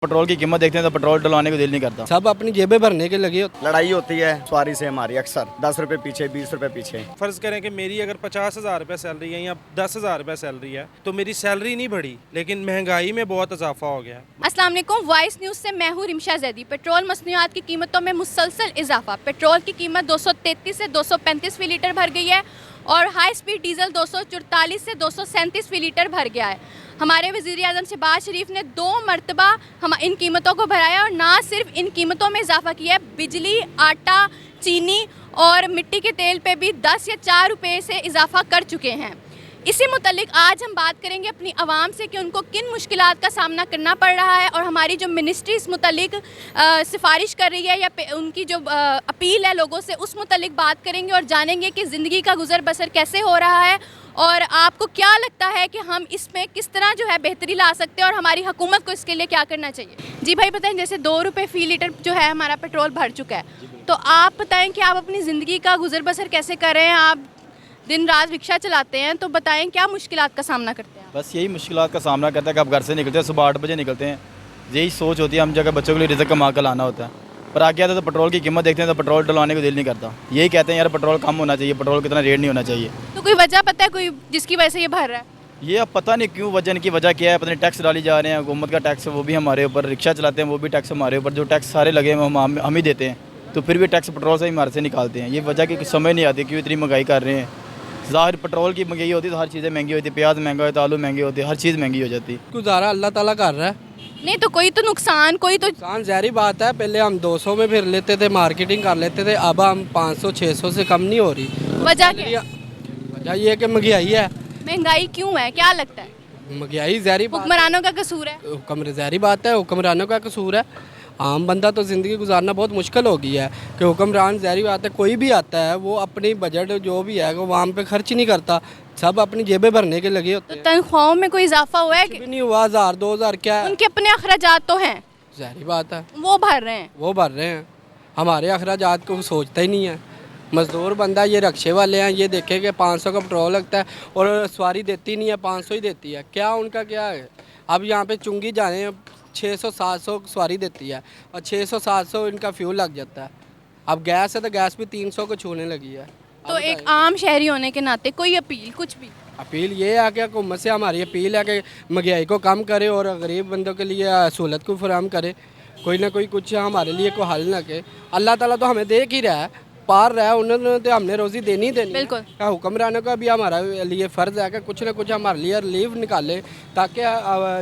Petrol की कीमत देखते हैं तो पेट्रोल डलवाने को दिल नहीं करता। सब अपनी जेबें भरने के लगे होते। लड़ाई होती है सवारी से हमारी अक्सर 10 रुपए पीछे 20 रुपए पीछे। फ़र्ज़ करें कि मेरी अगर 50,000 रुपये सैलरी है या 10,000 रुपये सैलरी है तो मेरी सैलरी नहीं बढ़ी, लेकिन महंगाई में बहुत इजाफा हो गया। अस्सलाम वालेकुम, वॉइस न्यूज़ से मैं हूँ रिमशा जैदी। पेट्रोल मसनूआत की कीमतों में मुसलसल इजाफा। पेट्रोल की कीमत 233 से 235 फी लीटर भर गई है और हाई स्पीड डीजल 244 से 237 फी लीटर भर गया है। हमारे वज़ीर आज़म शहबाज शरीफ ने 2 मरतबा हम इन कीमतों को बढ़ाया और ना सिर्फ इन कीमतों में इजाफा किया है, बिजली, आटा, चीनी और मिट्टी के तेल पे भी 10 या 4 रुपये से इजाफा कर चुके हैं। इसी मुतल्लिक आज हम बात करेंगे अपनी आवाम से कि उनको किन मुश्किलात का सामना करना पड़ रहा है और हमारी जो मिनिस्ट्री इस मुतल्लिक सिफारिश कर रही है या उनकी जो अपील है लोगों से, उस मुतल्लिक बात करेंगे और जानेंगे कि ज़िंदगी का गुजर बसर कैसे हो रहा है और आपको क्या लगता है कि हम इसमें किस तरह जो है बेहतरी ला सकते हैं और हमारी हुकूमत को इसके लिए क्या करना चाहिए। जी भाई बताएं, जैसे 2 रुपये फ़ी लीटर जो है हमारा पेट्रोल भर चुका है, तो आप बताएं कि आप अपनी ज़िंदगी का गुजर बसर कैसे कर रहे हैं। आप दिन रात रिक्शा चलाते हैं, तो बताएं क्या मुश्किलात का सामना करते हैं। बस यही मुश्किलात का सामना करते हैं कि आप घर से निकलते हैं सुबह 8 बजे निकलते हैं, यही सोच होती है हम जगह बच्चों के लिए रिज़्क कमा कर लाना होता है, पर आगे आता तो पेट्रोल की कीमत देखते हैं तो पेट्रोल डलवाने को दिल नहीं करता। यही कहते हैं यार पेट्रोल कम होना चाहिए, पेट्रोल कितना रेट नहीं होना चाहिए। तो कोई वजह पता है कोई जिसकी वजह से ये भर रहा है? ये अब पता नहीं क्यों वजह, इनकी वजह क्या है, पता नहीं टैक्स डाली जा रहे हैं, हुकूमत का टैक्स वो भी हमारे ऊपर, रिक्शा चलाते हैं वो भी टैक्स हमारे ऊपर, जो टैक्स सारे लगे हैं हम ही देते हैं, तो फिर भी टैक्स पेट्रोल से ही हमारे से निकालते हैं। ये वजह की समझ नहीं आती क्यों इतनी महंगाई कर रहे हैं। ज़ाहिर पेट्रोल की महंगाई होती है तो हर चीज़ें महंगी होती है, प्याज महंगा होता है, आलू महंगे होते हैं, हर चीज़ महंगी हो जाती है। गुजारा अल्लाह ताला कर रहा है। नहीं तो कोई तो नुकसान, कोई तो नुकसान ज़ाहिर बात है, पहले हम 200 में फिर लेते थे, मार्केटिंग कर लेते थे, अब हम 500-600 से कम नहीं हो रही। वजह क्या है? वजह ये है कि महंगाई है। महंगाई क्यों है, क्या लगता है? महंगाई ज़ाहिर बात, हुक्मरानों का कसूर है? हुक्म ज़ाहिर बात है हुक्मरानों का कसूर है। आम बंदा तो ज़िंदगी गुजारना बहुत मुश्किल हो गई है कि हुक्मरान ज़ाहिर बात है कोई भी आता है वो अपनी बजट जो भी है वो वहाँ पे खर्च नहीं करता, सब अपनी जेबें भरने के लगे होते तो हैं। तनख्वाहों में कोई इजाफा हुआ है कुछ कि भी नहीं हुआ, 1000-2000 क्या है, उनके अपने अखराजात तो हैं, ज़ाहिर बात है वो भर रहे हैं। वो भर रहे हैं। हमारे अखराजात को सोचता ही नहीं है। मज़दूर बंदा ये रिक्शे वाले हैं, ये देखे कि 500 का पेट्रोल लगता है और सवारी देती नहीं है, 500 ही देती है। क्या उनका क्या है? अब यहाँ पे चुंगी जाने 600-700 सवारी देती है और 600-700 इनका फ्यूल लग जाता है। अब गैस है तो गैस भी 300 को छूने लगी है। तो एक आम शहरी होने के नाते कोई अपील, कुछ भी अपील ये है कि हुकूमत से हमारी अपील है कि महंगाई को कम करे और गरीब बंदों के लिए सहूलत को फराहम करे, कोई ना कोई कुछ हमारे लिए कोई हल ना करे। अल्लाह ताला तो हमें देख ही रहा है, पार रहा है, उन्होंने तो हमने रोज़ी देनी ही देनी। बिल्कुल। हुक्मरानों का भी हमारा लिए फ़र्ज़ है कि कुछ ना कुछ हमारे लिए रिलीफ निकाले ताकि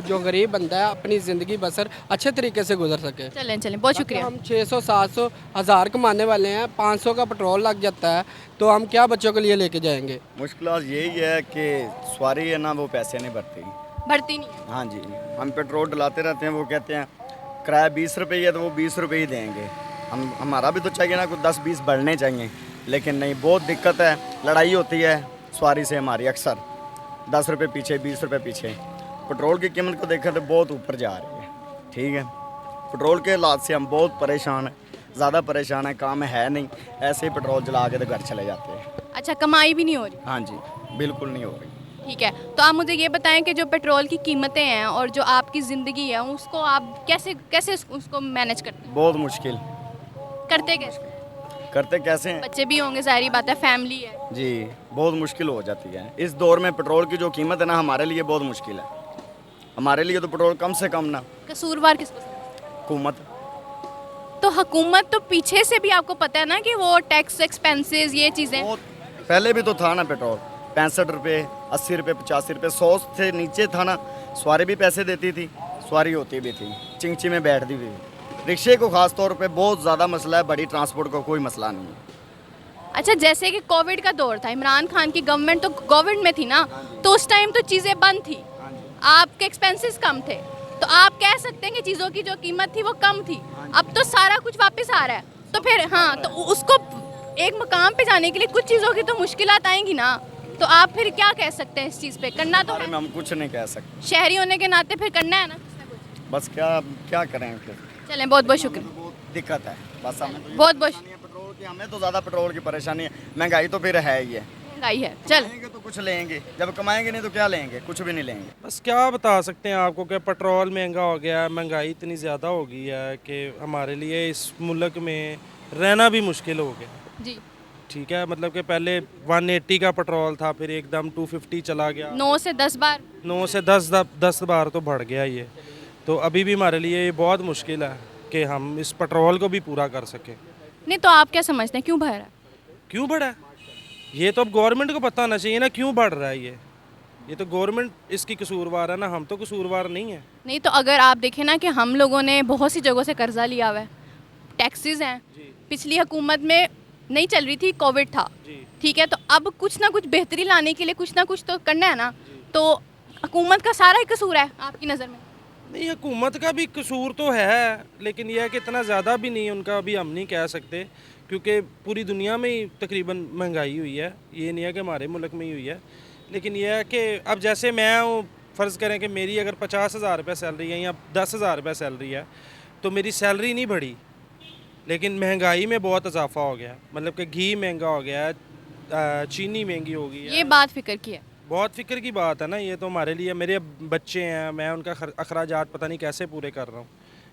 जो गरीब बंदा है अपनी ज़िंदगी बसर अच्छे तरीके से गुजर सके। चलें, बहुत शुक्रिया। हम 600-700 हज़ार कमाने वाले हैं, 500 का पेट्रोल लग जाता है, तो हम क्या बच्चों के लिए लेके जाएंगे? मुश्किल यही है कि सवारी है ना वो पैसे नहीं भरती नहीं है। हाँ जी, हम पेट्रोल डलाते रहते हैं, वो कहते हैं किराया 20 रुपये है तो वो 20 रुपये ही देंगे। हमारा भी तो चाहिए ना, कुछ 10-20 बढ़ने चाहिए, लेकिन नहीं, बहुत दिक्कत है। लड़ाई होती है सवारी से हमारी अक्सर 10 रुपये पीछे 20 रुपये पीछे। पेट्रोल की कीमत को देखें तो बहुत ऊपर जा रही है। ठीक है, पेट्रोल के हालात से हम बहुत परेशान हैं, ज़्यादा परेशान है, काम है नहीं, ऐसे ही पेट्रोल जला के तो घर चले जाते हैं। अच्छा, कमाई भी नहीं हो रही? हाँ जी, बिल्कुल नहीं हो रही। ठीक है, तो आप मुझे ये बताएं कि जो पेट्रोल की कीमतें हैं और जो आपकी ज़िंदगी है उसको आप कैसे उसको मैनेज करते हैं? बहुत मुश्किल। करते कैसे? करते कैसे हैं बच्चे भी होंगे, जाहिर बात है, फैमिली है जी, बहुत मुश्किल हो जाती है इस दौर में। पेट्रोल की जो कीमत है ना हमारे लिए बहुत मुश्किल है। हमारे लिए तो पेट्रोल कम से कम ना, कसूरवार किसको समझते हैं? हुकूमत। तो हुकूमत तो पीछे से भी आपको पता है ना कि वो टैक्स एक्सपेंसेस ये चीज़ें, बहुत पहले भी तो था ना पेट्रोल, 65 रुपये 80 रुपये 85 रुपये 100 से नीचे था ना। सवारी भी पैसे देती थी, सवारी होती भी थी, चिंची में बैठती भी। रिक्शे को खास तौर पे बहुत ज़्यादा मसला है, बड़ी ट्रांसपोर्ट का कोई मसला नहीं है। अच्छा, जैसे कि कोविड का दौर था, इमरान खान की गवर्नमेंट तो कोविड में थी ना, तो उस टाइम तो चीज़ें बंद थी, आपके एक्सपेंसेस कम थे, तो आप कह सकते हैं कि चीज़ों की जो कीमत थी वो कम थी। अब तो सारा कुछ वापस आ रहा है, तो फिर हाँ, तो उसको एक मकाम पे जाने के लिए कुछ चीज़ों की तो मुश्किलात आएंगी ना, तो आप फिर क्या कह सकते हैं इस चीज़ पे? करना तो है, हम कुछ नहीं कह सकते, शहरी होने के नाते फिर करना है ना कुछ ना कुछ। बस क्या करें फिर। चलें, बहुत बहुत शुक्रिया। बहुत दिक्कत है, बस हमें तो बहुत बहुत पेट्रोल की, हमें तो ज़्यादा पेट्रोल की परेशानी है। महंगाई तो फिर है ही है। महंगाई है चल। कमाएंगे तो कुछ लेंगे, जब कमाएंगे नहीं तो क्या लेंगे, कुछ भी नहीं लेंगे। बस क्या बता सकते हैं आपको कि पेट्रोल महंगा हो गया है, महंगाई इतनी ज़्यादा हो गई है कि हमारे लिए इस मुल्क में रहना भी मुश्किल हो गया। जी ठीक है, मतलब कि पहले 180 का पेट्रोल था, फिर एकदम 250 चला गया, 9 से 10 बार। 9 से 10 बार तो बढ़ गया ये। तो अभी भी हमारे लिए ये बहुत मुश्किल है कि हम इस पेट्रोल को भी पूरा कर सकें। नहीं तो आप क्या समझते हैं क्यों बढ़ रहा है? क्यों बढ़ा है ये तो अब गवर्नमेंट को पता होना चाहिए ना, क्यों बढ़ रहा है ये तो गवर्नमेंट इसकी कसूरवार है ना, हम तो कसूरवार नहीं है। नहीं तो अगर आप देखें ना कि हम लोगों ने बहुत सी जगहों से कर्जा लिया हुआ है, टैक्सेस हैं, पिछली हुकूमत में नहीं चल रही थी, कोविड था, ठीक है, तो अब कुछ ना कुछ बेहतरी लाने के लिए कुछ ना कुछ तो करना है ना, तो हुकूमत का सारा ही कसूर है आपकी नज़र में? नहीं, हुकूमत का भी कसूर तो है, लेकिन यह है कि इतना ज़्यादा भी नहीं, उनका भी हम नहीं कह सकते, क्योंकि पूरी दुनिया में ही तकरीबन महंगाई हुई है, ये नहीं है कि हमारे मुल्क में ही हुई है। लेकिन यह है कि अब जैसे मैं हूँ, फ़र्ज़ करें कि मेरी अगर 50,000 रुपये सैलरी है या 10,000 रुपये सैलरी है, तो मेरी सैलरी नहीं बढ़ी, लेकिन महंगाई में बहुत इजाफा हो गया। मतलब कि घी महंगा हो गया है, चीनी महंगी हो गई है। ये बात फिक्र की है। बहुत फ़िक्र की बात है ना, ये तो हमारे लिए, मेरे बच्चे हैं, मैं उनका अखराजात पता नहीं कैसे पूरे कर रहा हूँ,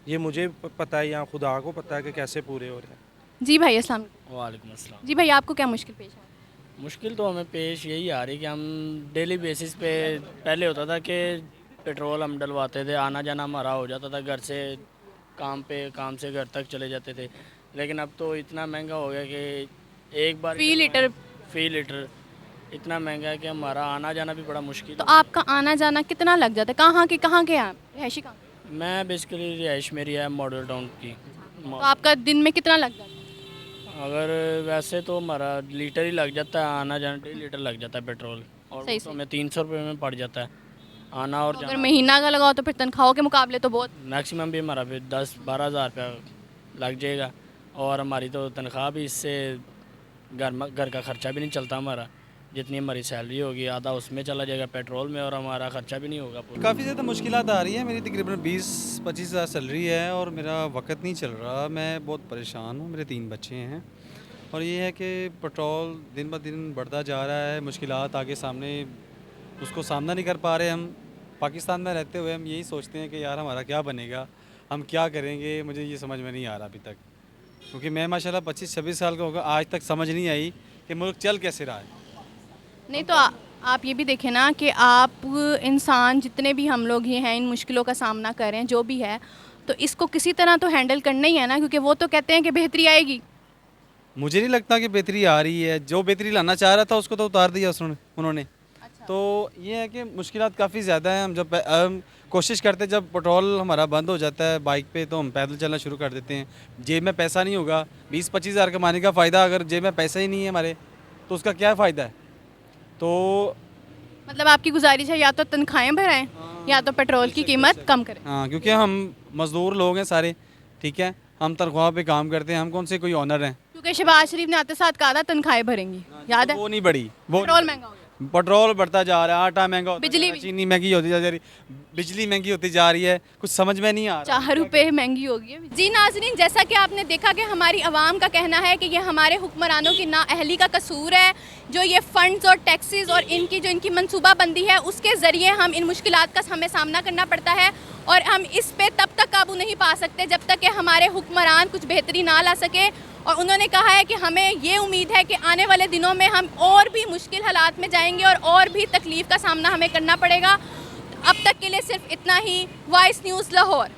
ये मुझे पता है या खुदा को पता है कि कैसे पूरे हो रहे हैं। जी भाई अस्सलाम वालेकुम। वालेकुम अस्सलाम। जी भाई आपको क्या मुश्किल पेश है? मुश्किल तो हमें पेश यही आ रही कि हम डेली बेसिस पे, पहले होता था कि पेट्रोल हम डलवाते थे, आना जाना हमारा हो जाता था, घर से काम से घर तक चले जाते थे, लेकिन अब तो इतना महंगा हो गया कि एक बार फी लीटर इतना महंगा है कि हमारा आना जाना भी बड़ा मुश्किल। तो आपका आना जाना कितना लग जाता है? कहाँ के हैं आप? रिहायशी कहाँ? मैं बेसिकली रिहाइश मेरी है मॉडल टाउन की। तो आपका दिन में कितना लग जाता है? अगर वैसे तो हमारा लीटर ही लग जाता है, आना जाना 1.5 लीटर लग जाता है पेट्रोल, और सही वो से। तो हमें 300 रुपये में पड़ जाता है आना और तो अगर जाना। महीना का लगाओ तो फिर तनख्वाहों के मुकाबले तो बहुत। मैक्सिमम भी हमारा फिर 10-12 हज़ार रुपया लग जाएगा, और हमारी तो तनख्वाह भी इससे घर का ख़र्चा भी नहीं चलता हमारा, जितनी हमारी सैलरी होगी आधा उसमें चला जाएगा पेट्रोल में, और हमारा ख़र्चा भी नहीं होगा पूरा। काफ़ी ज़्यादा मुश्किलात आ रही है। मेरी तकरीबन 20-25 हज़ार सैलरी है और मेरा वक्त नहीं चल रहा, मैं बहुत परेशान हूँ, मेरे 3 बच्चे हैं, और ये है कि पेट्रोल दिन ब दिन बढ़ता जा रहा है, मुश्किलात आगे सामने उसको सामना नहीं कर पा रहे। हम पाकिस्तान में रहते हुए हम यही सोचते हैं कि यार हमारा क्या बनेगा, हम क्या करेंगे, मुझे ये समझ में नहीं आ रहा अभी तक, क्योंकि मैं माशाल्लाह 25-26 साल का होगा, आज तक समझ नहीं आई कि मुल्क चल कैसे रहा है। नहीं तो आप ये भी देखें ना कि आप इंसान जितने भी हम लोग ये हैं इन मुश्किलों का सामना कर रहे हैं, जो भी है, तो इसको किसी तरह तो हैंडल करना ही है ना, क्योंकि वो तो कहते हैं कि बेहतरी आएगी। मुझे नहीं लगता कि बेहतरी आ रही है, जो बेहतरी लाना चाह रहा था उसको तो उतार दिया उन्होंने। तो ये है कि मुश्किलात काफ़ी ज़्यादा हैं। हम कोशिश करते हैं, जब पेट्रोल हमारा बंद हो जाता है बाइक पे, तो हम पैदल चलना शुरू कर देते हैं। जेब में पैसा नहीं होगा, 20-25 हज़ार कमाने का फ़ायदा, अगर जेब में पैसा ही नहीं है हमारे तो उसका क्या फ़ायदा है? तो मतलब आपकी गुजारिश है या तो तनख्वाहें बढ़ाएं या तो पेट्रोल की कीमत कम करें। हाँ, क्योंकि हम मज़दूर लोग हैं सारे, ठीक है, हम तनख्वाह पे काम करते हैं, हम कौन से कोई ऑनर हैं। क्योंकि शहबाज शरीफ ने आते साथ कहा था तनख्वाहें भरेंगी, याद है? वो नहीं बढ़ी, वो पेट्रोल महंगा हो गया, पेट्रोल बढ़ता जा रहा है, आटा महंगा होता बिजली जा रहा है, चीनी महंगी होती जा रही, बिजली महंगी होती जा रही है, कुछ समझ में नहीं आ रहा। 4 रुपये महंगी हो गई है। जी नाज़रीन, जैसा कि आपने देखा कि हमारी आवाम का कहना है कि ये हमारे हुक्मरानों की नाअहली का कसूर है, जो ये फ़ंड्स और टैक्सेस और इनकी मनसूबाबंदी है, उसके ज़रिए हम इन मुश्किलात का हमें सामना करना पड़ता है, और हम इस पे तब तक काबू नहीं पा सकते जब तक कि हमारे हुक्मरान कुछ बेहतरी ना ला सके। और उन्होंने कहा है कि हमें ये उम्मीद है कि आने वाले दिनों में हम और भी मुश्किल हालात में जाएंगे और भी तकलीफ़ का सामना हमें करना पड़ेगा। अब तक के लिए सिर्फ इतना ही। Voice news Lahore.